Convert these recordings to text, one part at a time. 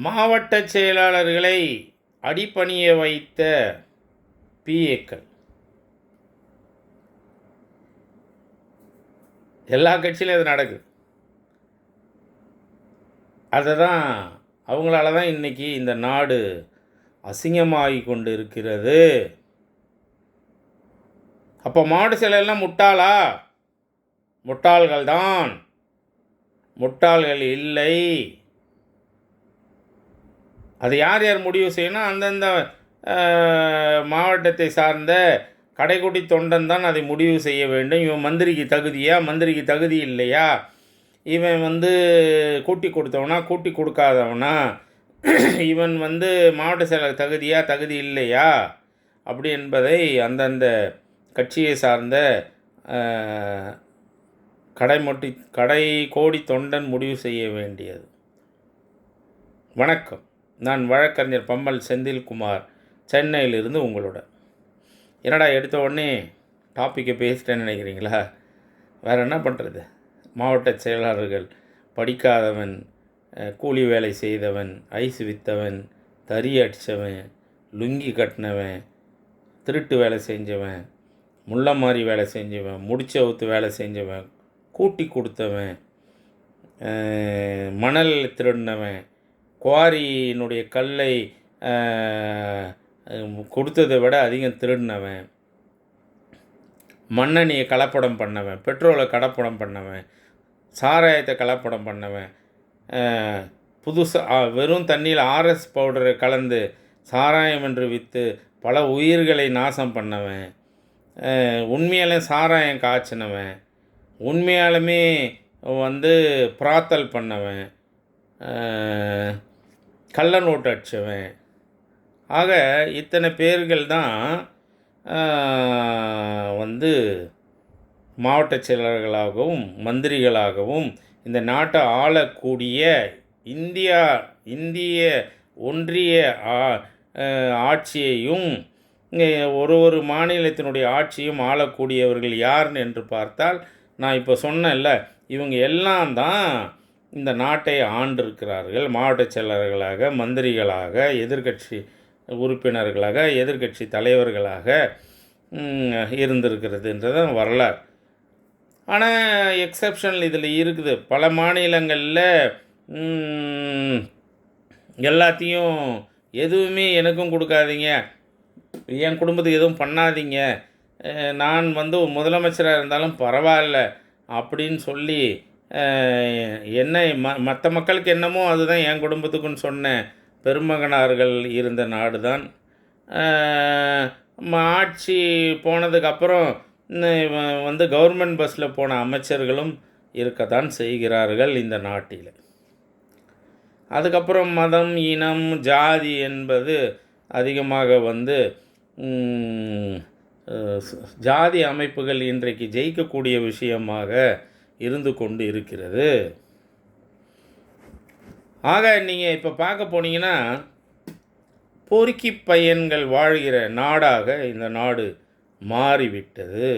மாவட்ட செயலாளர்களை அடிபணிய வைத்த பிஏக்கள். எல்லா கட்சியிலும் இது நடக்குது. அதை தான் அவங்களால தான் இன்றைக்கி இந்த நாடு அசிங்கமாகி கொண்டு இருக்கிறது. அப்போ மாவட்ட செயலெல்லாம் முட்டாளா? முட்டாள்கள் தான், முட்டாள்கள் இல்லை. அது யார் யார் முடிவு செய்யணும்? அந்தந்த மாவட்டத்தை சார்ந்த கடைக்குட்டி தொண்டன் தான் அதை முடிவு செய்ய வேண்டும். இவன் மந்திரிக்கு தகுதியா, மந்திரிக்கு தகுதி இல்லையா, இவன் கூட்டி கொடுத்தவனா, கூட்டி கொடுக்காதவனா, இவன் மாவட்ட செயலர் தகுதியா, தகுதி இல்லையா, அப்படி என்பதை அந்தந்த கட்சியை சார்ந்த கடை கோடி தொண்டன் முடிவு செய்ய வேண்டியது. வணக்கம், நான் வழக்கறிஞர் பம்மல் செந்தில்குமார், சென்னையிலிருந்து உங்களோட. என்னடா எடுத்த உடனே டாப்பிக்கை பேசிட்டேன்னு நினைக்கிறீங்களா? வேறு என்ன பண்ணுறது? மாவட்ட செயலாளர்கள் படிக்காதவன், கூலி வேலை செய்தவன், ஐஸ் விற்றவன், தறி அடித்தவன், லுங்கி கட்டினவன், திருட்டு வேலை செஞ்சவன், முள்ள மாதிரி வேலை செஞ்சவன், முடிச்ச ஊற்று வேலை செஞ்சவன், கூட்டி கொடுத்தவன், மணல் திருடினவன், குவாரியினுடைய கல்லை கொடுத்ததை விட அதிகம் திருடினவன், மண்ணெண்ணியை கலப்படம் பண்ணவன், பெட்ரோலை கலப்படம் பண்ணவன், சாராயத்தை கலப்படம் பண்ணவன், புதுசாக வெறும் தண்ணியில் ஆர்எஸ் பவுடரை கலந்து சாராயம் என்று விற்று பல உயிர்களை நாசம் பண்ணவன், உண்மையாலே சாராயம் காய்ச்சினவன், உண்மையாலுமே பிராத்தல் பண்ணவன், கள்ள நோட்டு அடித்தவன். ஆக இத்தனை பேர்கள் தான் மாவட்ட செயலாளர்களாகவும் மந்திரிகளாகவும் இந்த நாட்டை ஆளக்கூடிய இந்திய ஒன்றிய ஆட்சியையும் ஒரு மாநிலத்தினுடைய ஆட்சியும் ஆளக்கூடியவர்கள் யாருன்னு என்று பார்த்தால், நான் இப்போ சொன்னேன்ல, இவங்க எல்லாம் தான் இந்த நாட்டை ஆண்டிருக்கிறார்கள். மாவட்ட செயலாளர்களாக, மந்திரிகளாக, எதிர்கட்சி உறுப்பினர்களாக, எதிர்கட்சி தலைவர்களாக இருந்திருக்கிறதுன்றதான் வரலாறு. ஆனால் எக்ஸப்ஷனல் இதில் இருக்குது. பல மாநிலங்களில் எல்லாத்தையும் எதுவுமே எனக்கும் கொடுக்காதீங்க, என் குடும்பத்துக்கு எதுவும் பண்ணாதீங்க, நான் முதலமைச்சராக இருந்தாலும் பரவாயில்ல அப்படின்னு சொல்லி என்ன மற்ற மக்களுக்கு என்னமோ அதுதான் என் குடும்பத்துக்குன்னு சொன்ன பெருமகனார்கள் இருந்த நாடு தான். ஆட்சி போனதுக்கப்புறம் கவர்மெண்ட் பஸ்ஸில் போன அமைச்சர்களும் இருக்கத்தான் செய்கிறார்கள் இந்த நாட்டில். அதுக்கப்புறம் மதம், இனம், ஜாதி என்பது அதிகமாக ஜாதி அமைப்புகள் இன்றைக்கு ஜெயிக்கக்கூடிய விஷயமாக இருந்து கொண்டு இருக்கிறது. ஆக நீங்கள் இப்போ பார்க்க போனீங்கன்னா, பொறுக்கி பையன்கள் வாழ்கிற நாடாக இந்த நாடு மாறிவிட்டது.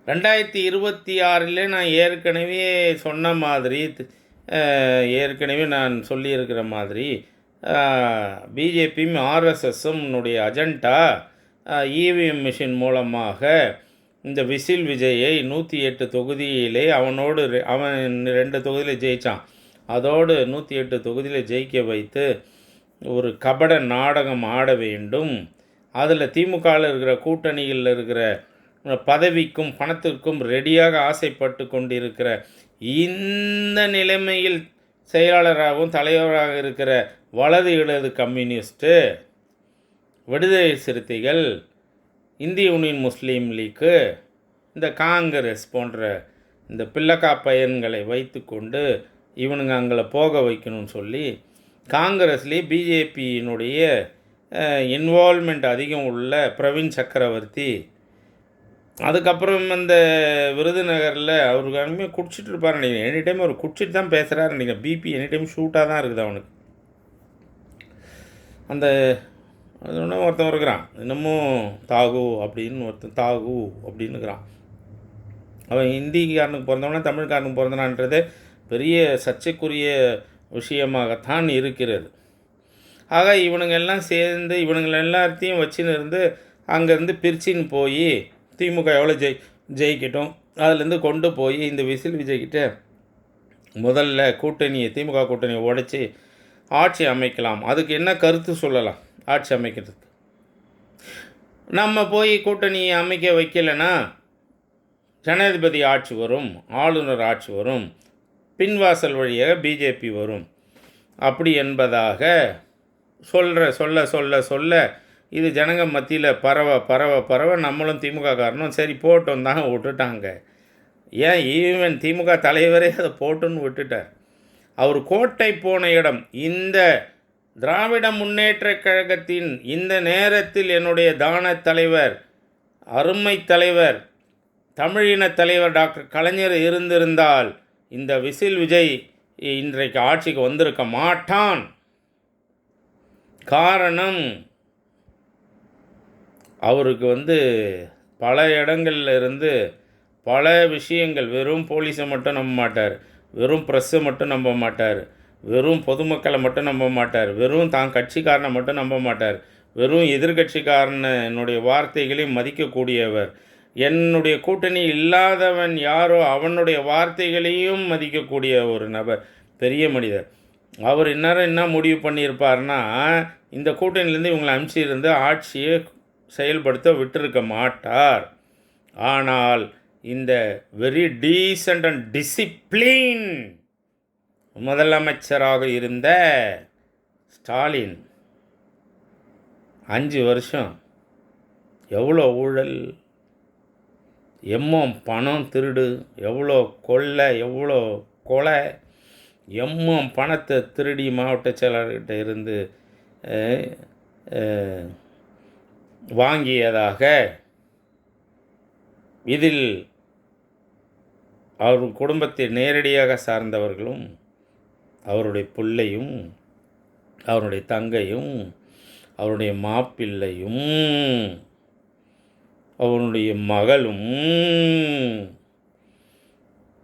2026 நான் ஏற்கனவே சொன்ன மாதிரி, ஏற்கனவே நான் சொல்லியிருக்கிற மாதிரி, பிஜேபியும் ஆர்எஸ்எஸும் அஜெண்டா இவிஎம் மிஷின் மூலமாக இந்த விசில் விஜயை 108 தொகுதியிலே அவன் 2 தொகுதியில் ஜெயித்தான், அதோடு 108 தொகுதியில் ஜெயிக்க வைத்து ஒரு கபட நாடகம் ஆட வேண்டும். அதில் திமுகவில் இருக்கிற கூட்டணியில் இருக்கிற பதவிக்கும் பணத்திற்கும் ரெடியாக ஆசைப்பட்டு கொண்டிருக்கிற இந்த நிலைமையில் செயலாளராகவும் தலைவராக இருக்கிற வலது இடது கம்யூனிஸ்ட்டு, விடுதலை சிறுத்தைகள், இந்திய யூனியன் முஸ்லீம் லீக்கு, இந்த காங்கிரஸ் போன்ற இந்த பிள்ளக்கா பையன்களை வைத்து கொண்டு இவனுங்க அங்கே போக வைக்கணும்னு சொல்லி காங்கிரஸ்லேயே பிஜேபியினுடைய இன்வால்மெண்ட் அதிகம் உள்ள பிரவீன் சக்கரவர்த்தி, அதுக்கப்புறம் இந்த விருதுநகரில் அவருக்கு அங்கே குடிச்சிட்டு இருப்பார் நினைக்கிறேன். எனி டைம் அவர் குடிச்சிட்டு தான் பேசுகிறாரு நினைக்கிறேன். பிபி எனி டைம் ஷூட்டாக தான் இருக்குது அவனுக்கு. அந்த அது இன்னும் ஒருத்தன் இருக்கிறான், இன்னமும் தாகு அப்படின்னுக்கிறான். அவன் ஹிந்திக்காரனுக்கு பிறந்தவனா தமிழ்காரனுக்கு பிறந்தனான்றது பெரிய சர்ச்சைக்குரிய விஷயமாகத்தான் இருக்கிறது. ஆக இவனுங்க எல்லாம் சேர்ந்து இவனுங்களை எல்லாத்தையும் வச்சுன்னு இருந்து அங்கேருந்து பிரிச்சின்னு போய் திமுக எவ்வளோ ஜெயிக்கட்டும் அதுலேருந்து கொண்டு போய் இந்த விசில் விஜய்கிட்ட முதல்ல திமுக கூட்டணியை உடைச்சி ஆட்சி அமைக்கலாம். அதுக்கு என்ன கருத்து சொல்லலாம் ஆட்சி அமைக்கிறதுக்கு? நம்ம போய் கூட்டணியை அமைக்க வைக்கலைன்னா ஜனாதிபதி ஆட்சி வரும், ஆளுநர் ஆட்சி வரும், பின்வாசல் வழியாக பிஜேபி வரும் அப்படி என்பதாக சொல்ல இது ஜனங்க மத்தியில் பரவ நம்மளும் திமுக காரணம் சரி போட்டோம் தான் விட்டுட்டாங்க. ஏன் ஈவன் திமுக தலைவரே அதை போட்டுன்னு விட்டுட்டார். அவர் கோட்டை போன இடம் இந்த திராவிட முன்னேற்றக் கழகத்தின் இந்த நேரத்தில் என்னுடைய தான தலைவர், அருமை தலைவர், தமிழின தலைவர் டாக்டர் கலைஞர் இருந்திருந்தால் இந்த விசில் விஜய் இன்றைக்கு ஆட்சிக்கு வந்திருக்க மாட்டான். காரணம், அவருக்கு பல இடங்கள்ல இருந்து பல விஷயங்கள், வெறும் போலீஸை மட்டும் நம்ப மாட்டார், வெறும் ப்ரெஸ்ஸை மட்டும் நம்ப மாட்டார், வெறும் பொதுமக்களை மட்டும் நம்ப மாட்டார், வெறும் தான் கட்சிக்காரனை மட்டும் நம்ப மாட்டார், வெறும் எதிர்கட்சிக்காரனை என்னுடைய வார்த்தைகளையும் மதிக்கக்கூடியவர். என்னுடைய கூட்டணி இல்லாதவன் யாரோ அவனுடைய வார்த்தைகளையும் மதிக்கக்கூடிய ஒரு நபர், பெரிய மனிதர். அவர் என்ன முடிவு பண்ணியிருப்பார்னா, இந்த கூட்டணியிலேருந்து இவங்களை அனுப்பிச்சிருந்து ஆட்சியை செயல்படுத்த விட்டிருக்க மாட்டார். ஆனால் இந்த வெரி டீசென்ட் அண்ட் டிசிப்ளின் முதலமைச்சராக இருந்த ஸ்டாலின் 5 வருஷம் எவ்வளோ ஊழல், பணம் திருடு, எவ்வளோ கொள்ளை, எவ்வளோ கொலை, பணத்தை திருடி மாவட்ட செயலாளர்கிட்ட இருந்து வாங்கியதாக இதில் அவர் குடும்பத்தை நேரடியாக சார்ந்தவர்களும், அவருடைய பிள்ளையும், அவருடைய தங்கையும், அவருடைய மாப்பிள்ளையும், அவனுடைய மகளும்,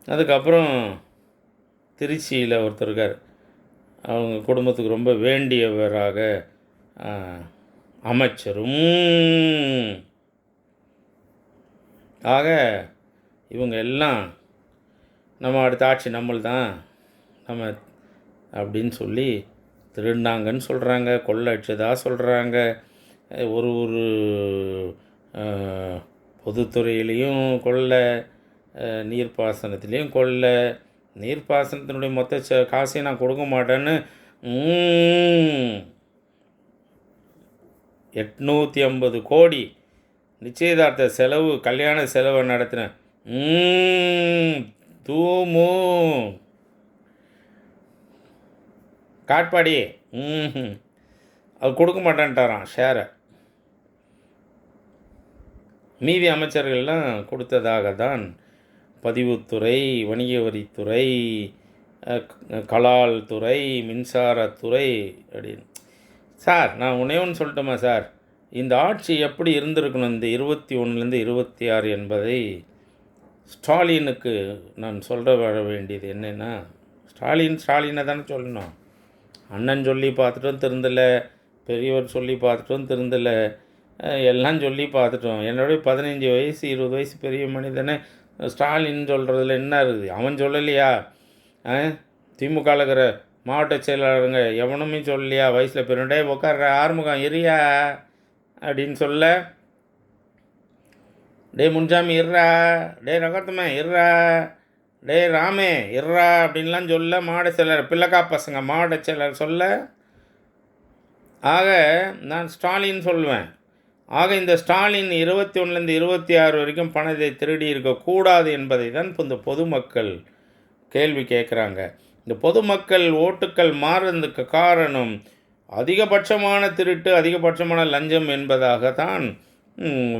அதுக்கப்புறம் திருச்சியில் ஒருத்தர் இருக்கார், அவங்க குடும்பத்துக்கு ரொம்ப வேண்டியவராக அமைச்சரும். ஆக இவங்க எல்லாம் நம்ம அடுத்த ஆட்சி நம்மள்தான் நம்ம அப்படின்னு சொல்லி திருடினாங்கன்னு சொல்கிறாங்க, கொள்ளை அடிச்சதாக சொல்கிறாங்க. ஒரு பொதுத்துறையிலையும் கொள்ளை, நீர்ப்பாசனத்துலேயும் கொள்ளை, நீர்ப்பாசனத்தினுடைய மொத்த காசையும் நான் கொடுக்க மாட்டேன்னு 850 கோடி நிச்சயதார்த்த செலவு, கல்யாண செலவை நடத்தினேன். தூமு காட்பாடி அது கொடுக்க மாட்டேன்ட்டாரான் ஷேரை. மீதி அமைச்சர்கள்லாம் கொடுத்ததாக தான் பதிவுத்துறை, வணிக வரித்துறை, கலால் துறை, மின்சாரத்துறை அப்படின்னு. சார் நான் ஒன்று சொல்லட்டுமா சார், இந்த ஆட்சி எப்படி இருந்திருக்கணும் இந்த 21லேருந்து 26 என்பதை ஸ்டாலினுக்கு நான் சொல்ல வர வேண்டியது என்னென்னா, ஸ்டாலினை தானே சொல்லணும். அண்ணன் சொல்லி பார்த்துட்டும் திருந்தலை, பெரியவர் சொல்லி பார்த்துட்டும் திருந்தலை, எல்லாம் சொல்லி பார்த்துட்டோம். என்னுடைய 15 வயசு 20 வயசு பெரிய மனிதனே ஸ்டாலின் சொல்கிறதுல என்ன இருக்குது? அவன் சொல்லலையா? திமுகவில் இருக்கிற மாவட்ட செயலாளருங்க எவனுமே சொல்லலையா? வயசில் பெருண்டே உட்கார்ற ஆறுமுகம் இரியா அப்படின்னு சொல்ல, டே முன்சாமி இர்றா, டே ரகத்தமே இர்றா, டே ராமே இர்றா அப்படின்லாம் சொல்ல மாவட்ட செயலாளர், பிள்ளைக்கா பசங்க மாவட்ட செயலாளர் சொல்ல. ஆக நான் ஸ்டாலின் சொல்லுவேன். ஆக இந்த ஸ்டாலின் 21லேருந்து 26 வரைக்கும் பணத்தை திருடி இருக்கக்கூடாது என்பதை தான் இப்போ இந்த பொதுமக்கள் கேள்வி கேட்குறாங்க. இந்த பொதுமக்கள் ஓட்டுக்கள் மாறுறதுக்கு காரணம் அதிகபட்சமான திருட்டு, அதிகபட்சமான லஞ்சம் என்பதாகத்தான்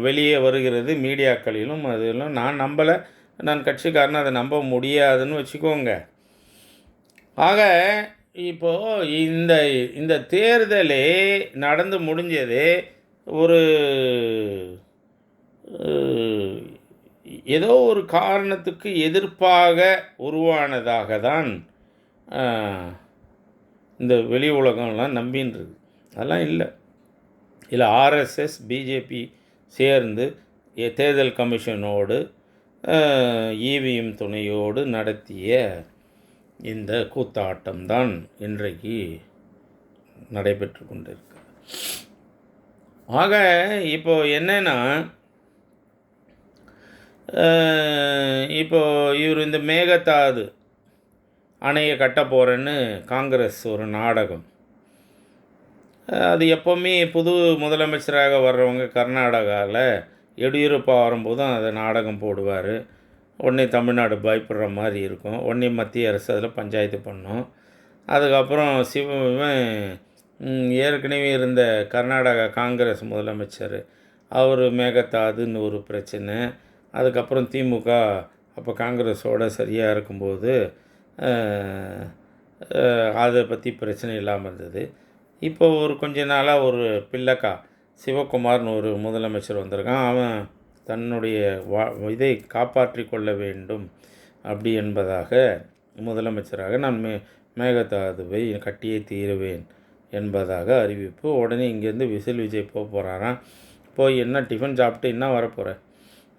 வெளியே வருகிறது மீடியாக்களிலும். அதெல்லாம் நான் நம்பலை, நான் கட்சிக்காரன், அதை நம்ப முடியாதுன்னு வச்சுக்கோங்க. ஆக இப்போது இந்த தேர்தலே நடந்து முடிஞ்சது ஒரு ஏதோ ஒரு காரணத்துக்கு எதிர்ப்பாக உருவானதாக தான் இந்த வெளி உலகம்லாம் நம்பின்றது. அதெல்லாம் இல்லை. இதில் ஆர்எஸ்எஸ் பிஜேபி சேர்ந்து தேர்தல் கமிஷனோடு இவிஎம் துணையோடு நடத்திய இந்த கூத்தாட்டம்தான் இன்றைக்கு நடைபெற்று கொண்டிருக்கு. ஆக இப்போ என்னென்னா, இப்போது இவர் இந்த மேகதாது அணையை கட்ட போகிறேன்னு காங்கிரஸ் ஒரு நாடகம், அது எப்போவுமே புது முதலமைச்சராக வர்றவங்க கர்நாடகாவில் எடியூரப்பா வரும்போதும் அதை நாடகம் போடுவார். உடனே தமிழ்நாடு பயப்படுற மாதிரி இருக்கும். உடனே மத்திய அரசு அதில் பஞ்சாயத்து பண்ணும். அதுக்கப்புறம் ஏற்கனவே இருந்த கர்நாடகா காங்கிரஸ் முதலமைச்சர் அவர் மேகதாதுன்னு ஒரு பிரச்சனை. அதுக்கப்புறம் திமுக அப்போ காங்கிரஸோடு சரியாக இருக்கும்போது அதை பற்றி பிரச்சனை இல்லாமல் இருந்தது. இப்போ ஒரு கொஞ்ச நாளாக ஒரு பிள்ளைக்கா சிவகுமார்னு ஒரு முதலமைச்சர் வந்திருக்கான். அவன் தன்னுடைய இதை காப்பாற்றி கொள்ள வேண்டும் அப்படி என்பதாக முதலமைச்சராக நான் மேகதாதுவை கட்டியே தீருவேன் என்பதாக அறிவிப்பு. உடனே இங்கேருந்து விசில் விஜய் போகிறாராம். போய் என்ன டிஃபன் சாப்பிட்டு என்ன வரப்போகிற?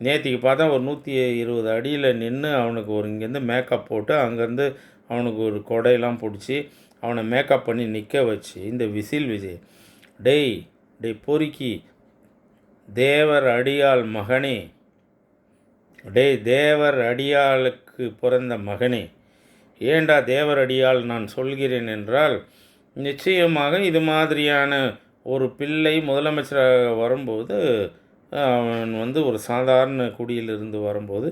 நேற்றுக்கு பார்த்தா ஒரு 120 அடியில் நின்று அவனுக்கு ஒரு இங்கேருந்து மேக்கப் போட்டு அங்கேருந்து அவனுக்கு ஒரு கொடையெல்லாம் பிடிச்சி அவனை மேக்கப் பண்ணி நிற்க வச்சு இந்த விசில் விஜய், டேய் பொறுக்கி தேவர் அடியாள் மகனே, தேவர் அடியாளுக்கு பிறந்த மகனே, ஏண்டா தேவர் அடியாள் நான் சொல்கிறேன் என்றால், நிச்சயமாக இது மாதிரியான ஒரு பிள்ளை முதலமைச்சராக வரும்போது அவன் ஒரு சாதாரண குடியிலிருந்து வரும்போது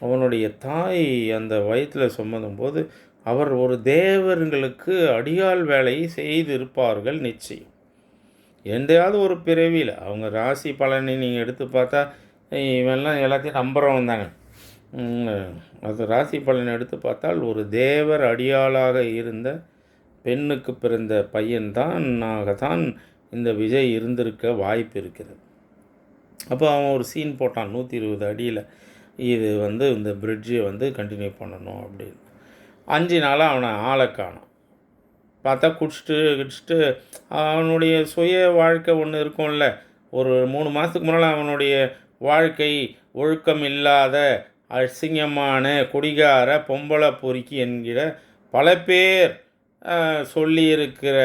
அவனுடைய தாய் அந்த வயிற்றில் சுமந்தும் போது அவர் ஒரு தேவர்களுக்கு அடியாள் வேலையை செய்திருப்பார்கள் நிச்சயம். எந்தையாவது ஒரு பிறவியில் அவங்க ராசி பலனை நீங்கள் எடுத்து பார்த்தா இவெல்லாம் எல்லாத்தையும் நம்புகிறவன் தானே. அது ராசி பலனை எடுத்து பார்த்தால் ஒரு தேவர் அடியாளாக இருந்த பெண்ணுக்கு பிறந்த பையன்தான் இந்த விஜய் இருந்திருக்க வாய்ப்பு இருக்கிறது. அப்போ அவன் ஒரு சீன் போட்டான் 120 அடியில் இது இந்த பிரிட்ஜை கண்டினியூ பண்ணணும் அப்படின்னு. 5 நாளாக அவனை ஆளை காணோம். பார்த்தா குடிச்சிட்டு அவனுடைய சுய வாழ்க்கை ஒன்று இருக்கும்ல. ஒரு 3 மாதத்துக்கு முன்னால் அவனுடைய வாழ்க்கை ஒழுக்கம் இல்லாத அசிங்கமான குடிகார பொம்பளை பொறுக்கி என்கிற பல பேர் சொல்லியிருக்கிற,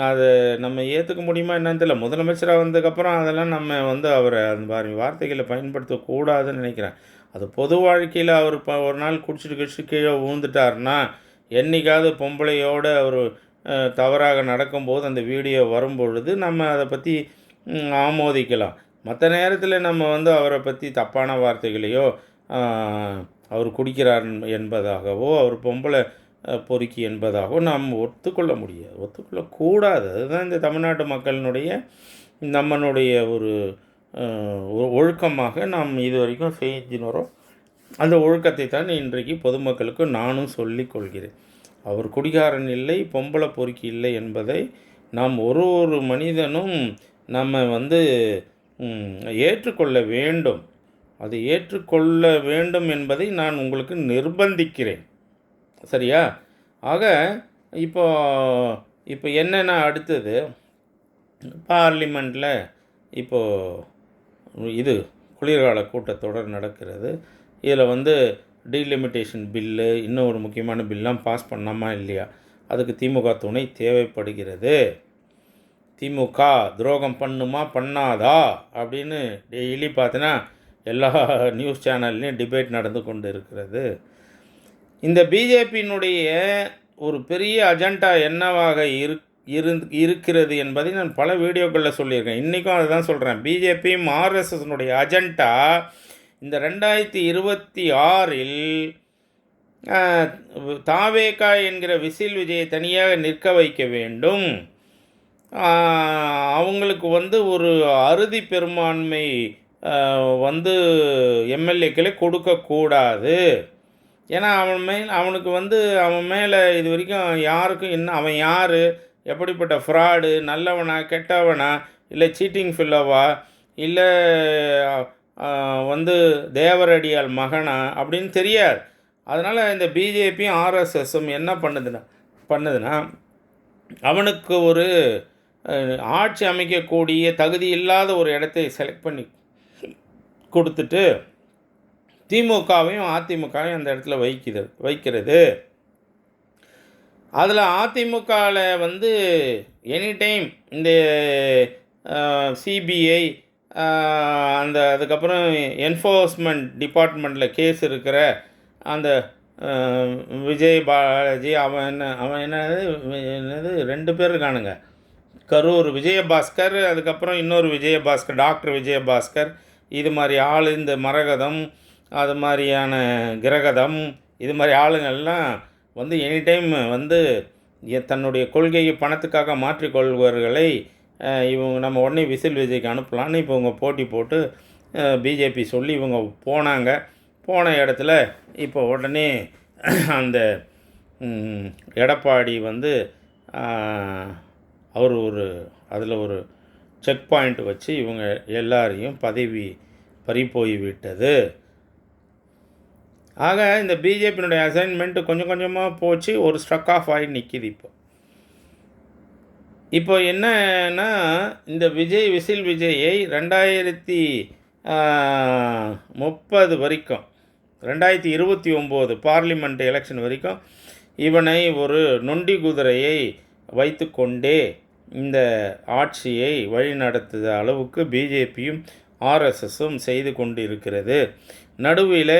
அது நம்ம ஏற்றுக்க முடியுமா என்னன்னு தெரியல. முதலமைச்சராக வந்ததுக்கப்புறம் அதெல்லாம் நம்ம அவரை அந்த மாதிரி வார்த்தைகளை பயன்படுத்தக்கூடாதுன்னு நினைக்கிறேன். அது பொது வாழ்க்கையில் அவர் ஒரு நாள் குடிச்சிட்டு கீழே விழுந்துட்டார்னா, என்றைக்காவது பொம்பளையோடு அவர் தவறாக நடக்கும்போது அந்த வீடியோ வரும்பொழுது நம்ம அதை பற்றி ஆமோதிக்கலாம். மற்ற நேரத்தில் நம்ம அவரை பற்றி தப்பான வார்த்தைகளையோ அவர் குடிக்கிறார் என்பதாகவோ அவர் பொம்பளை பொறுக்கி என்பதாகவோ நாம் ஒத்துக்கொள்ளக்கூடாது. அதுதான் இந்த தமிழ்நாட்டு மக்களினுடைய நம்மளுடைய ஒரு ஒழுக்கமாக நாம் இது வரைக்கும் செஞ்சுன்னு வரோம். அந்த ஒழுக்கத்தை தான் இன்றைக்கு பொதுமக்களுக்கு நானும் சொல்லிக் கொள்கிறேன். அவர் குடிகாரன் இல்லை, பொம்பளை பொறுக்கி இல்லை என்பதை நாம் ஒரு மனிதனும் நம்ம ஏற்றுக்கொள்ள வேண்டும். அதை ஏற்றுக்கொள்ள வேண்டும் என்பதை நான் உங்களுக்கு நிர்பந்திக்கிறேன். சரியா? ஆக இப்போ என்னென்னா அடுத்தது பார்லிமெண்ட்டில் இப்போது இது குளிர்கால கூட்டத்தொடர் நடக்கிறது. இதில் டீலிமிட்டேஷன் பில்லு இன்னும் ஒரு முக்கியமான பில்லாம் பாஸ் பண்ணாமா இல்லையா, அதுக்கு திமுக துணை தேவைப்படுகிறது. திமுக துரோகம் பண்ணுமா பண்ணாதா அப்படின்னு டெய்லி பார்த்தீங்கன்னா எல்லா நியூஸ் சேனல்லையும் டிபேட் நடந்து கொண்டு இருக்கிறது. இந்த பிஜேபியினுடைய ஒரு பெரிய அஜெண்டா என்னவாக இருக்கிறது என்பதை நான் பல வீடியோக்களில் சொல்லியிருக்கேன். இன்றைக்கும் அதை தான் சொல்கிறேன். பிஜேபியும் ஆர்எஸ்எஸ்னுடைய அஜெண்டா இந்த 2026இல் தாவேகா என்கிற விசில் விஜயை தனியாக நிற்க வைக்க வேண்டும். அவங்களுக்கு ஒரு அறுதி பெரும்பான்மை எம்எல்ஏக்களை கொடுக்கக்கூடாது. ஏன்னா அவனுக்கு அவன் மேலே இது வரைக்கும் யாருக்கும் என்ன, அவன் யார், எப்படிப்பட்ட ஃப்ராடு, நல்லவனா கெட்டவனா, இல்லை சீட்டிங் ஃபில்லவா, இல்லை வந்து தேவரடியால் மகனா அப்படின்னு தெரியாது. அதனால் இந்த பிஜேபியும் ஆர்எஸ்எஸும் என்ன பண்ணுதுன்னா அவனுக்கு ஒரு ஆட்சி அமைக்கக்கூடிய தகுதி இல்லாத ஒரு இடத்தை செலக்ட் பண்ணி கொடுத்துட்டு திமுகவையும் அதிமுகவையும் அந்த இடத்துல வைக்கிறது. அதில் அதிமுகவில் வந்து எனி டைம் இந்த சிபிஐ அதுக்கப்புறம் என்ஃபோர்ஸ்மெண்ட் டிபார்ட்மெண்ட்டில் கேஸ் இருக்கிற அந்த விஜய் பாலாஜி அவன் என்னது 2 பேர் இருக்கானுங்க. கரூர் விஜயபாஸ்கர், அதுக்கப்புறம் இன்னொரு விஜயபாஸ்கர், டாக்டர் விஜயபாஸ்கர், இது மாதிரி ஆள், இந்த மரகதம், அது மாதிரியான கிரகதம், இது மாதிரி ஆளுங்கள்லாம் வந்து எனி டைம் வந்து தன்னுடைய கொள்கையை பணத்துக்காக மாற்றிக்கொள்வர்களை இவங்க நம்ம உடனே விசில் விஜய்க்கு அனுப்பலான்னு இப்போ இவங்க போட்டி போட்டு பிஜேபி சொல்லி இவங்க போன இடத்துல இப்போ உடனே அந்த எடப்பாடி வந்து அவர் அதில் ஒரு செக் பாயிண்ட் வச்சு இவங்க எல்லாரையும் பதவி பறிபோய் விட்டது. ஆக இந்த பிஜேபியினுடைய அசைன்மெண்ட்டு கொஞ்சம் கொஞ்சமாக போச்சு, ஒரு ஸ்ட்ரக் ஆஃப் ஆகி நிற்கிது. இப்போ என்னன்னா இந்த விசில் விஜயை 2030 வரைக்கும், 2029 பார்லிமெண்ட் எலெக்ஷன் வரைக்கும் இவனை ஒரு நொண்டி குதிரையை வைத்து கொண்டே இந்த ஆட்சியை வழிநடத்துத அளவுக்கு பிஜேபியும் ஆர்எஸ்எஸும் செய்து கொண்டு இருக்கிறது. நடுவில்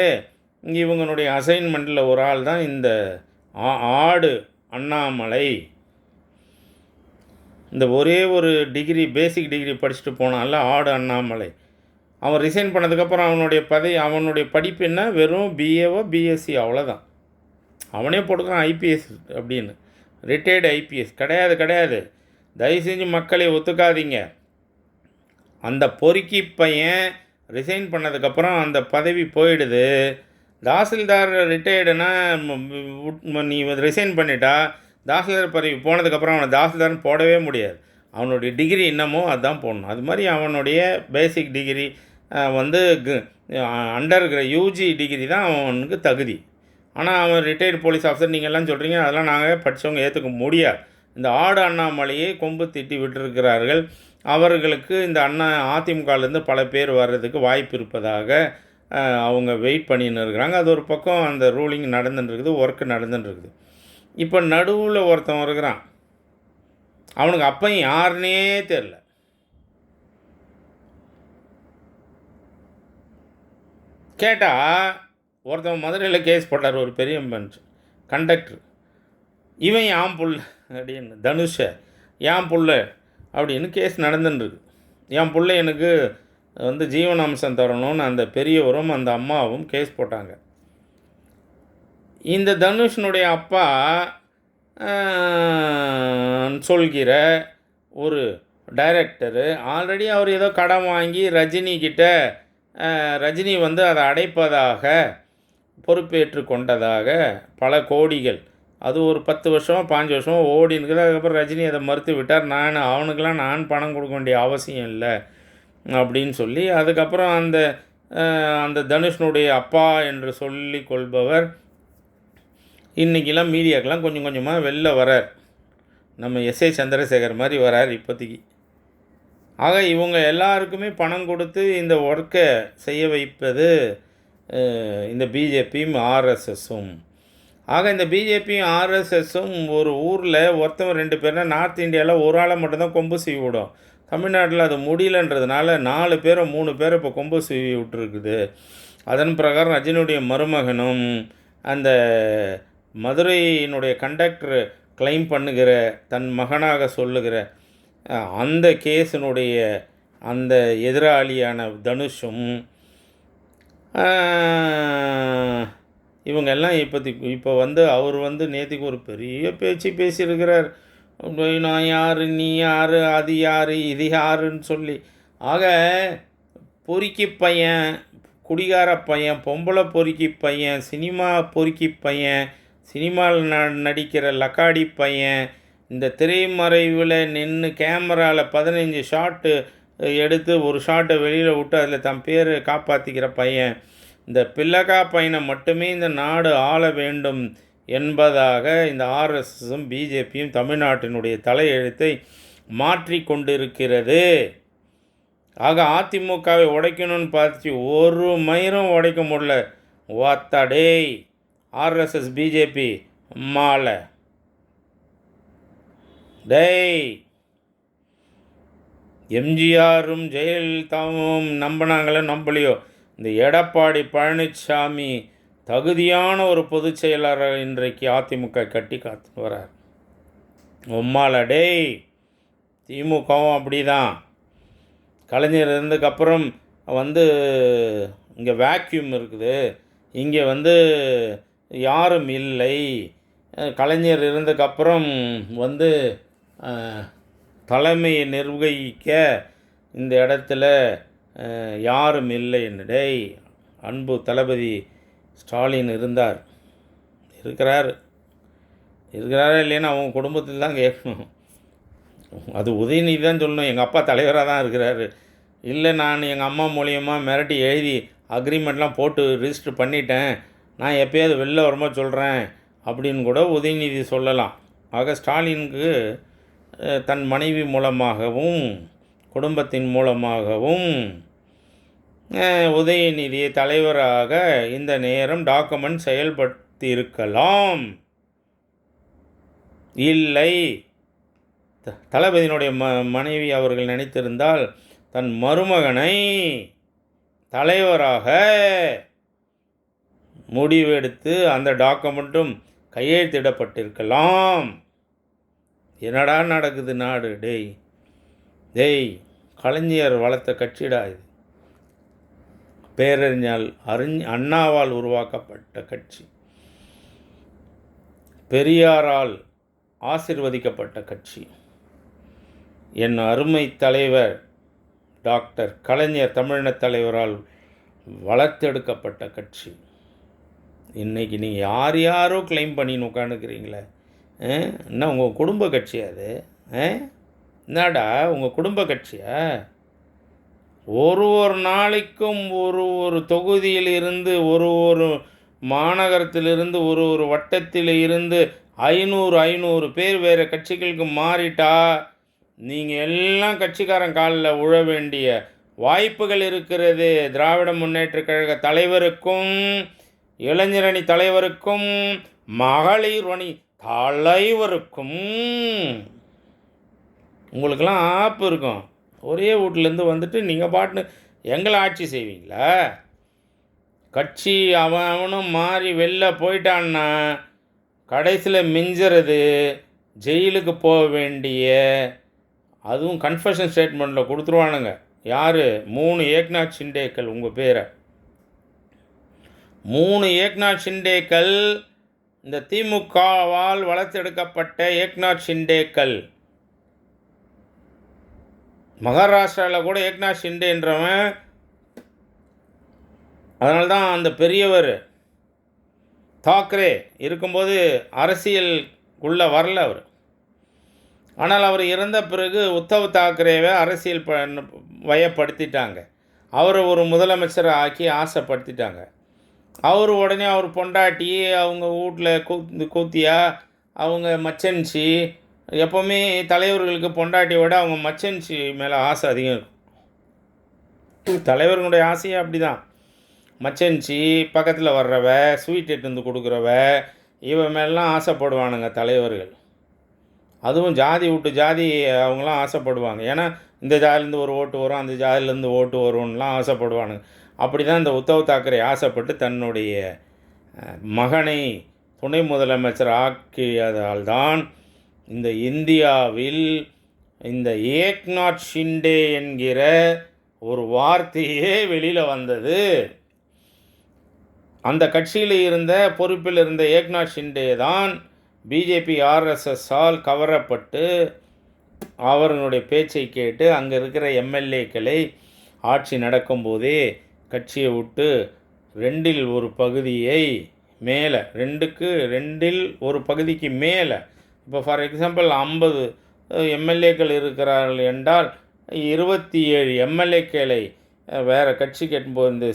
இவங்களுடைய அசைன்மெண்ட்டில் ஒரு ஆள் தான் இந்த ஆடு அண்ணாமலை. இந்த ஒரே ஒரு டிகிரி, பேசிக் டிகிரி படிச்சுட்டு போனால ஆடு அண்ணாமலை, அவன் ரிசைன் பண்ணதுக்கப்புறம் அவனுடைய படிப்பு என்ன, வெறும் பிஏவோ பிஎஸ்சி, அவ்வளோதான். அவனே போட்டுக்கிறான் ஐபிஎஸ் அப்படின்னு. ரிட்டையர்டு ஐபிஎஸ் கிடையாது. தயவு செஞ்சு மக்களை ஒத்துக்காதீங்க. அந்த பொறுக்கி பையன் ரிசைன் பண்ணதுக்கப்புறம் அந்த பதவி போயிடுது. தாசில்தார் ரிட்டையர்டுனா நீ ரிசைன் பண்ணிட்டா தாசில்தார் பதவி போனதுக்கப்புறம் அவனை தாசில்தார்னு போடவே முடியாது. அவனுடைய டிகிரி என்னமோ அதுதான் போடணும். அது மாதிரி அவனுடைய பேசிக் டிகிரி வந்து அண்டர் யூஜி டிகிரி தான் அவனுக்கு தகுதி. ஆனால் அவன் ரிட்டையர்டு போலீஸ் ஆஃபீஸர் நீங்கள் எல்லாம் சொல்கிறீங்க, அதெல்லாம் நாங்கள் படித்தவங்க ஏற்றுக்க முடியாது. இந்த ஆடு அண்ணாமலையை கொம்பு திட்டி விட்டுருக்கிறார்கள். அவர்களுக்கு இந்த அதிமுகலேருந்து பல பேர் வர்றதுக்கு வாய்ப்பு இருப்பதாக அவங்க வெயிட் பண்ணின்னு இருக்கிறாங்க. அது ஒரு பக்கம் அந்த ரூலிங் நடந்துட்டுருக்குது, ஒர்க்கு நடந்துட்டுருக்குது. இப்போ நடுவில் ஒருத்தன் இருக்கிறான், அவனுக்கு அப்பையும் யாருன்னே தெரில. கேட்டால் ஒருத்தன் மதுரையில் கேஸ் போட்டார், ஒரு பெரிய பெஞ்ச் கண்டக்டர். இவன் யான் புள்ள அப்படின்னு, தனுஷ யான் புள்ள அப்படின்னு கேஸ் நடந்துட்டுருக்கு. என் புள்ள எனக்கு வந்து ஜீவனாம்சம் தரணும்னு அந்த பெரியவரும் அந்த அம்மாவும் கேஸ் போட்டாங்க. இந்த தனுஷனுடைய அப்பா சொல்கிற ஒரு டைரக்டரு ஆல்ரெடி அவர் ஏதோ கடன் வாங்கி ரஜினி வந்து அதை அடைப்பதாக பொறுப்பேற்று கொண்டதாக பல கோடிகள், அது ஒரு 10 வருஷமோ 5 வருஷமோ ஓடினுக்குது. அதுக்கப்புறம் ரஜினி அதை மறுத்து விட்டார். அவனுக்கெல்லாம் நான் பணம் கொடுக்க வேண்டிய அவசியம் இல்லை அப்படின்னு சொல்லி, அதுக்கப்புறம் அந்த தனுஷனுடைய அப்பா என்று சொல்லி கொள்பவர் இன்றைக்கெல்லாம் மீடியாக்கெல்லாம் கொஞ்சம் கொஞ்சமாக வெளில வரார். நம்ம எஸ்ஏ சந்திரசேகர் மாதிரி வரார் இப்போதைக்கு. ஆக இவங்க எல்லாருக்குமே பணம் கொடுத்து இந்த ஒர்க்கை செய்ய வைப்பது இந்த பிஜேபியும் ஆர்எஸ்எஸும். ஆக இந்த பிஜேபியும் ஆர்எஸ்எஸும் ஒரு ஊரில் ஒருத்தவன் 2 பேர்னா, நார்த் இந்தியாவில் ஒரு ஆளை மட்டும்தான் கொம்பு சீவி விடும். தமிழ்நாட்டில் அது முடியலன்றதுனால 4 பேரை 3 பேரை இப்போ கொம்பு சீவி விட்டுருக்குது. அதன் பிரகாரம் ரஜினியுடைய மருமகனும் அந்த மதுரையினுடைய கண்டக்டர் கிளைம் பண்ணுகிற தன் மகனாக சொல்லுகிற அந்த கேஸினுடைய அந்த எதிராளியான தனுஷும் இவங்கெல்லாம் இப்போ வந்து அவர் வந்து நேற்றுக்கு ஒரு பெரிய பேச்சு பேசியிருக்கிறார். நான் யார், நீ யார், அது யார், இது யாருன்னு சொல்லி. ஆக பொறுக்கி பையன், குடிகார பையன், பொம்பளை பொறுக்கி பையன், சினிமா பொறுக்கி பையன், சினிமாவில் நடிக்கிற லக்காடி பையன், இந்த திரைமறைவில் நின்று கேமராவில் 15 ஷாட்டு எடுத்து ஒரு ஷாட்டை வெளியில் விட்டு அதில் தன் பேர் காப்பாற்றிக்கிற பையன். இந்த பில்லக்கா பையனை மட்டுமே இந்த நாடு ஆள வேண்டும் என்பதாக இந்த ஆர்எஸ்எஸும் பிஜேபியும் தமிழ்நாட்டினுடைய தலையெழுத்தை மாற்றி கொண்டிருக்கிறது. ஆக அதிமுகவை உடைக்கணும்னு பார்த்து ஒரு மயிரும் உடைக்க முடியல. வாத்தாடே ஆர்எஸ்எஸ் பிஜேபி மாலை டேய். எம்ஜிஆரும் ஜெயலலிதாவும் நம்பினாங்களோ நம்பலையோ, இந்த எடப்பாடி பழனிசாமி தகுதியான ஒரு பொதுச் செயலாளர் இன்றைக்கு அதிமுக கட்டி காத்து வரார். உம்மால டேய். திமுகவும் அப்படி தான். கலைஞர் இருந்ததுக்கப்புறம் இங்கே வேக்யூம் இருக்குது, இங்கே யாரும் இல்லை. கலைஞர் இருந்ததுக்கப்புறம் தலைமையை நிர்வகிக்க இந்த இடத்துல யாரும் இல்லைன்னு. டேய், அன்பு தளபதி ஸ்டாலின் இருக்கிறார் இருக்கிறாரா இல்லைன்னா அவங்க குடும்பத்தில் தான் கேட்கணும். அது உதயநிதி தான் சொல்லணும், எங்கள் அப்பா தலைவராக தான் இருக்கிறாரு. இல்லை, நான் எங்கள் அம்மா மூலியமாக மிரட்டி எழுதி அக்ரிமெண்ட்லாம் போட்டு ரிஜிஸ்டர் பண்ணிட்டேன், நான் எப்போயாவது வெளில வரும்போது சொல்கிறேன் அப்படின்னு கூட உதயநிதி சொல்லலாம். ஆக ஸ்டாலினுக்கு தன் மனைவி மூலமாகவும் குடும்பத்தின் மூலமாகவும் உதயநிதியை தலைவராக இந்த நேரம் டாக்குமெண்ட் செயல்படுத்தி இருக்கலாம். இல்லை, தளபதியினுடைய மனைவி அவர்கள் நினைத்திருந்தால் தன் மருமகனை தலைவராக முடிவெடுத்து அந்த டாக்குமெண்ட்டும் கையெழுத்திடப்பட்டிருக்கலாம். என்னடா நடக்குது நாடு? டேய், கலைஞர் வளர்த்த கட்சிடா இது. பேரறிஞர் அண்ணாவால் உருவாக்கப்பட்ட கட்சி, பெரியாரால் ஆசிர்வதிக்கப்பட்ட கட்சி, என் அருமை தலைவர் டாக்டர் கலைஞர் தமிழின தலைவரால் வளர்த்தெடுக்கப்பட்ட கட்சி. இன்றைக்கி நீங்கள் யாரோ கிளைம் பண்ணின்னு உட்காந்துக்கிறீங்களே, என்ன உங்கள் குடும்ப கட்சியா அது? என்னடா உங்கள் குடும்ப கட்சியா? ஒரு நாளைக்கும் ஒரு தொகுதியில் இருந்து ஒரு மாநகரத்திலிருந்து ஒரு வட்டத்தில் இருந்து 500 பேர் வேறு கட்சிகளுக்கு மாறிட்டா நீங்கள் எல்லாம் கட்சிக்காரன் காலில் உழ வேண்டிய வாய்ப்புகள் இருக்கிறது. திராவிட முன்னேற்றக் கழக தலைவருக்கும், இளைஞரணி தலைவருக்கும், மகளிர் அணி தலைவருக்கும் உங்களுக்கெல்லாம் ஆப்பு இருக்கும். ஒரே வீட்டிலேருந்து நீங்கள் பாட்டுன்னு எங்களை ஆட்சி செய்வீங்களா? கட்சி அவனும் மாறி வெளில போயிட்டான்னா கடைசியில் மிஞ்சுறது ஜெயிலுக்கு போக வேண்டிய, அதுவும் கன்ஃபெஷன் ஸ்டேட்மெண்ட்டில் கொடுத்துருவானுங்க. யார்? 3 ஏக்நாத் ஷிண்டேக்கள். உங்கள் பேரை 3 ஏக்நாத் ஷிண்டேக்கள், இந்த திமுகவால் வளர்த்தெடுக்கப்பட்ட ஏக்நாத் ஷிண்டேக்கள். மகாராஷ்டிராவில் கூட ஏக்நாத் ஷிண்டேன்றவன், அதனால தான் அந்த பெரியவர் தாக்கரே இருக்கும்போது அரசியலுக்குள்ளே வரல அவர். ஆனால் அவர் இறந்த பிறகு உத்தவ் தாக்கரேவை அரசியல் வயப்படுத்திட்டாங்க. அவரை ஒரு முதலமைச்சரை ஆக்கி ஆசைப்படுத்திட்டாங்க. உடனே அவர் பொண்டாட்டி, அவங்க வீட்டில் கூத்தியா, அவங்க மச்சன்சி, எப்போவுமே தலைவர்களுக்கு பொண்டாட்டியை விட அவங்க மச்சன்சி மேலே ஆசை அதிகம் இருக்கும். தலைவர்களுடைய ஆசையே அப்படி தான். மச்சன்சி பக்கத்தில் வர்றவ, ஸ்வீட் எடுத்து கொடுக்குறவ, இவன் மேலாம் ஆசைப்படுவானுங்க தலைவர்கள். அதுவும் ஜாதி விட்டு ஜாதி அவங்களாம் ஆசைப்படுவாங்க. ஏன்னா இந்த ஜாதிலேருந்து ஒரு ஓட்டு வரும், அந்த ஜாதிலேருந்து ஓட்டு வரும்லாம் ஆசைப்படுவானுங்க. அப்படி தான் இந்த உத்தவ் தாக்கரே ஆசைப்பட்டு தன்னுடைய மகனை துணை முதலமைச்சர் ஆக்கியதால் தான் இந்த இந்தியாவில் இந்த ஏக்நாத் ஷிண்டே என்கிற ஒரு வார்த்தையே வெளியில் வந்தது. அந்த கட்சியில் இருந்த பொறுப்பில் இருந்த ஏக்நாத் ஷிண்டே தான் பிஜேபி ஆர்எஸ்எஸ்ஸால் கவரப்பட்டு அவர்களுடைய பேச்சை கேட்டு அங்கே இருக்கிற எம்எல்ஏக்களை ஆட்சி நடக்கும்போதே கட்சியை விட்டு 2இல் 1 பகுதியை மேலே, 2இல் 1 பகுதிக்கு மேலே, இப்போ ஃபார் எக்ஸாம்பிள் 50 எம்எல்ஏக்கள் இருக்கிறார்கள் என்றால் 27 எம்எல்ஏக்களை வேறு கட்சிக்கு எடுத்தும்போது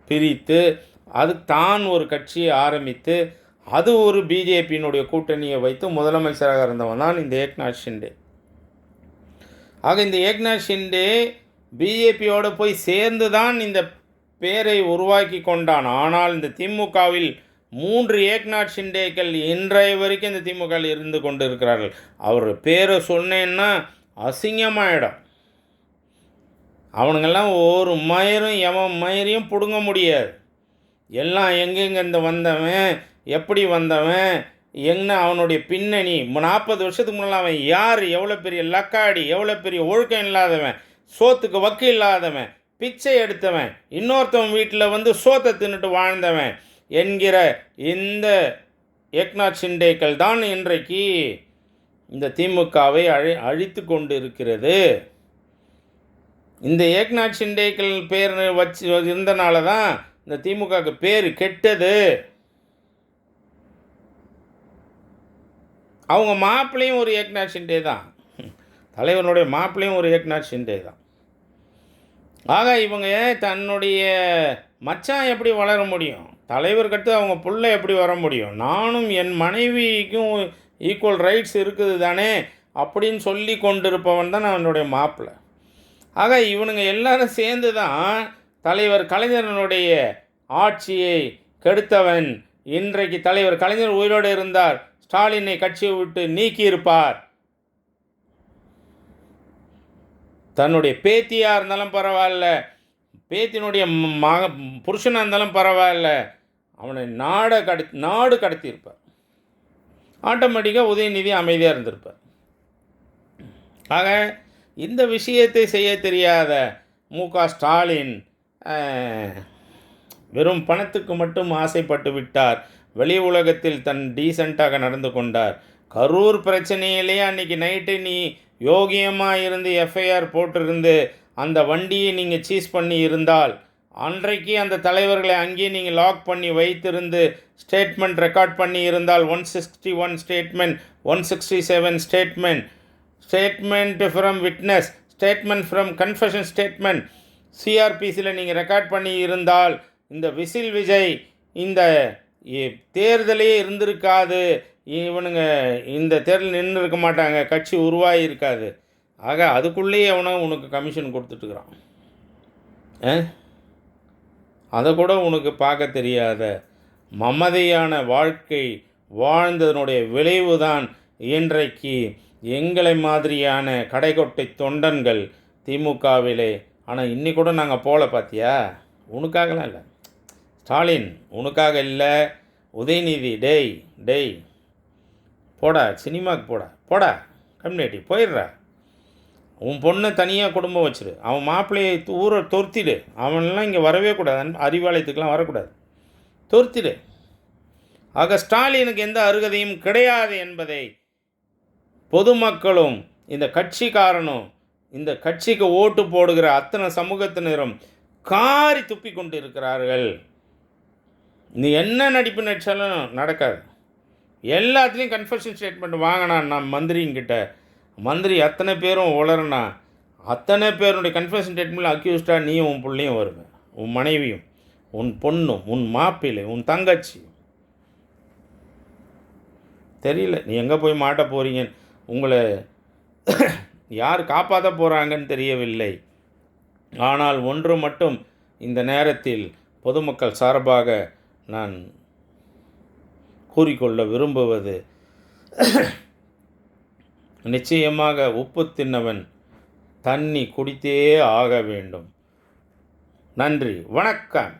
பிரித்து அது தான் ஒரு கட்சியை ஆரம்பித்து அது ஒரு பிஜேபியினுடைய கூட்டணியை வைத்து முதலமைச்சராக இருந்தவன் தான் இந்த ஏக்நாத் ஷிண்டே. ஆக இந்த ஏக்நாத் ஷிண்டே பிஜேபியோடு போய் சேர்ந்து தான் இந்த பேரை உருவாக்கி கொண்டான். ஆனால் இந்த திமுகவில் 3 ஏக்நாத் ஷிண்டேக்கள் இன்றைய வரைக்கும் இந்த திமுகவில் இருந்து கொண்டு இருக்கிறார்கள். அவர் பேரை சொன்னேன்னா அசிங்கமாயிடும். அவனுங்கெல்லாம் ஒரு மயிரும் எவன் மயிரையும் பிடுங்க முடியாது. எல்லாம் எங்கெங்கேருந்து வந்தவன், எப்படி வந்தவன், என்ன அவனுடைய பின்னணி, 40 வருஷத்துக்கு முன்னால் அவன் யார், எவ்வளோ பெரிய லக்காடி, எவ்வளோ பெரிய ஒழுக்கம் இல்லாதவன், சோத்துக்கு வக்கு இல்லாதவன், பிச்சை எடுத்தவன், இன்னொருத்தவன் வீட்டில் வந்து சோத்தை தின்னுட்டு வாழ்ந்தவன் என்கிற இந்த ஏக்நாத் ஷிண்டேக்கள் தான் இன்றைக்கு இந்த திமுகவை அழித்து கொண்டு இருக்கிறது. இந்த ஏக்நாத் ஷிண்டேக்கள் பேர் வச்சு இருந்தனால தான் இந்த திமுகவுக்கு பேர் கெட்டது. அவங்க மாப்பிள்ளையும் ஒரு ஏக்நாத் ஷிண்டே தான், தலைவனுடைய மாப்பிள்ளையும் ஒரு ஏக்நாத் ஷிண்டே தான். ஆக இவங்க தன்னுடைய மச்சான் எப்படி வளர முடியும், தலைவர்கிட்ட அவங்க பிள்ளை எப்படி வர முடியும், நானும் என் மனைவிக்கும் ஈக்குவல் ரைட்ஸ் இருக்குது தானே அப்படின்னு சொல்லி கொண்டிருப்பவன் தான் அவனுடைய மாப்பிள்ளை. ஆக இவனுங்க எல்லாரும் சேர்ந்து தான் தலைவர் கலைஞரனுடைய ஆட்சியை கெடுத்தவன். இன்றைக்கு தலைவர் கலைஞர் உயிரோடு இருந்தார், ஸ்டாலினை கட்சியை விட்டு நீக்கியிருப்பார். தன்னுடைய பேத்தியாக இருந்தாலும் பரவாயில்ல, பேத்தினுடைய புருஷனாக இருந்தாலும் பரவாயில்ல, அவனை நாடு கடத்தியிருப்பார். ஆட்டோமேட்டிக்காக உதயநிதி அமைதியாக இருந்திருப்பார். ஆக இந்த விஷயத்தை செய்ய தெரியாத மு.க. ஸ்டாலின் வெறும் பணத்துக்கு மட்டும் ஆசைப்பட்டு விட்டார். வெளி உலகத்தில் தன் டீசெண்டாக நடந்து கொண்டார். கரூர் பிரச்சனையிலே அன்றைக்கி நைட்டு நீ யோகியமாக இருந்து எஃப்ஐஆர் போட்டிருந்து அந்த வண்டியை நீங்கள் சீஸ் பண்ணி இருந்தால், அன்றைக்கு அந்த தலைவர்களை அங்கேயே நீங்கள் லாக் பண்ணி வைத்திருந்து ஸ்டேட்மெண்ட் ரெக்கார்ட் பண்ணி இருந்தால் 161 statement, 167 statement from witness, statement from confession statement சிஆர்பிசியில் நீங்கள் ரெக்கார்ட் பண்ணி இருந்தால் இந்த விசில் விஜய் இந்த தேர்தலே இருந்திருக்காது, இவனுங்க இந்த தேர்தல் நின்று இருக்க மாட்டாங்க, கட்சி உருவாகி இருக்காது. ஆக அதுக்குள்ளேயே அவனை உனக்கு கமிஷன் கொடுத்துட்டுருக்குறான். அதை கூட உனக்கு பார்க்க தெரியாத மமதையான வாழ்க்கை வாழ்ந்ததனுடைய விளைவு தான் இன்றைக்கு எங்களை மாதிரியான கடைக்கொட்டை தொண்டன்கள் திமுகவிலே. ஆனால் இன்னி கூட நாங்கள் போல பார்த்தியா, உனக்காகலாம் இல்லை ஸ்டாலின், உனக்காக இல்லை. உதயநிதி டேய் போடா, சினிமாவுக்கு போடா கம்யூனிட்டி போயிடுறா. உன் பொண்ணை தனியாக குடும்பம் வச்சிரு, அவன் மாப்பிள்ளையை ஊரை தொர்த்திடு, அவனெல்லாம் இங்கே வரவே கூடாது, அறிவாலயத்துக்கெலாம் வரக்கூடாது, தொர்த்திடு. ஆக ஸ்டாலினுக்கு எந்த அருகதையும் கிடையாது என்பதை பொதுமக்களும் இந்த கட்சிக்காரனும் இந்த கட்சிக்கு ஓட்டு போடுகிற அத்தனை சமூகத்தினரும் காரி துப்பி கொண்டு இருக்கிறார்கள். நீ என்ன நடிப்பு நடித்தாலும் நடக்காது. எல்லாத்துலேயும் கன்ஃபெஷன் ஸ்டேட்மெண்ட் வாங்கினான் நான் மந்திரிங்கிட்ட, மந்திரி அத்தனை பேரும் உளறனா, அத்தனை பேருடைய கன்ஃபெஷன் ஸ்டேட்மெண்ட் அக்யூஸ்டாக நீயும் உன் பிள்ளையும் வருவேன், உன் மனைவியும், உன் பொண்ணும், உன் மாப்பிள்ளை, உன் தங்கச்சி. தெரியல நீ எங்கே போய் மாட்ட போகிறீங்க, உங்களை யார் காப்பாற்ற போகிறாங்கன்னு தெரியவில்லை. ஆனால் ஒன்று மட்டும் இந்த நேரத்தில் பொதுமக்கள் சார்பாக நான் கூறிக்கொள்ள விரும்புவது, நிச்சயமாக உப்பு தின்னவன் தண்ணி குடித்தே ஆக வேண்டும். நன்றி, வணக்கம்.